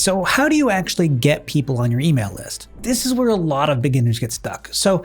So how do you actually get people on your email list? This is where a lot of beginners get stuck. So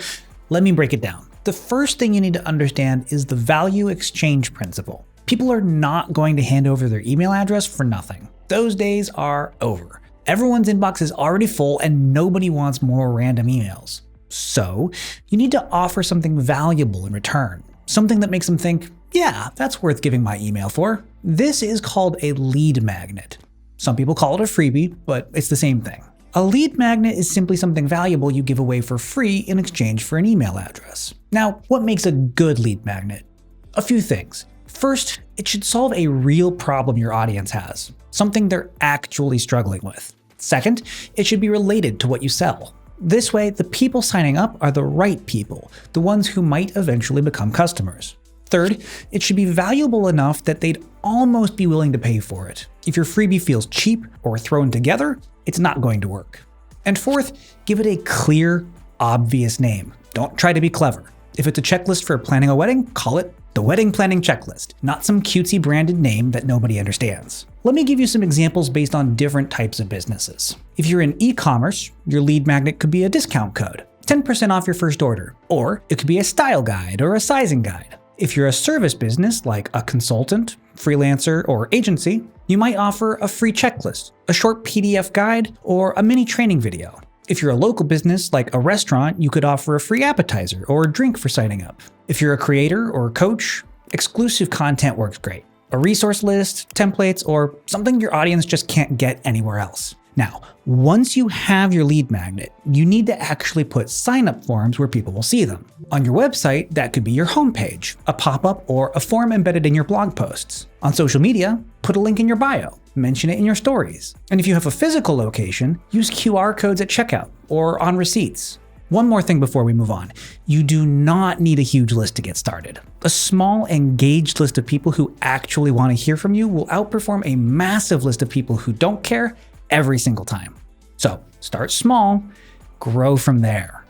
let me break it down. The first thing you need to understand is the value exchange principle. People are not going to hand over their email address for nothing. Those days are over. Everyone's inbox is already full and nobody wants more random emails. So you need to offer something valuable in return. Something that makes them think, yeah, that's worth giving my email for. This is called a lead magnet. Some people call it a freebie, but it's the same thing. A lead magnet is simply something valuable you give away for free in exchange for an email address. Now, what makes a good lead magnet? A few things. First, it should solve a real problem your audience has, something they're actually struggling with. Second, it should be related to what you sell. This way, the people signing up are the right people, the ones who might eventually become customers. Third, it should be valuable enough that they'd almost be willing to pay for it. If your freebie feels cheap or thrown together, it's not going to work. And fourth, give it a clear, obvious name. Don't try to be clever. If it's a checklist for planning a wedding, call it the Wedding Planning Checklist, not some cutesy branded name that nobody understands. Let me give you some examples based on different types of businesses. If you're in e-commerce, your lead magnet could be a discount code, 10% off your first order, or it could be a style guide or a sizing guide. If you're a service business like a consultant, freelancer, or agency, you might offer a free checklist, a short PDF guide, or a mini training video. If you're a local business like a restaurant, you could offer a free appetizer or a drink for signing up. If you're a creator or a coach, exclusive content works great. A resource list, templates, or something your audience just can't get anywhere else. Now, once you have your lead magnet, you need to actually put sign-up forms where people will see them. On your website, that could be your homepage, a pop-up, or a form embedded in your blog posts. On social media, put a link in your bio, mention it in your stories. And if you have a physical location, use QR codes at checkout or on receipts. One more thing before we move on. You do not need a huge list to get started. A small, engaged list of people who actually want to hear from you will outperform a massive list of people who don't care every single time. So start small, grow from there.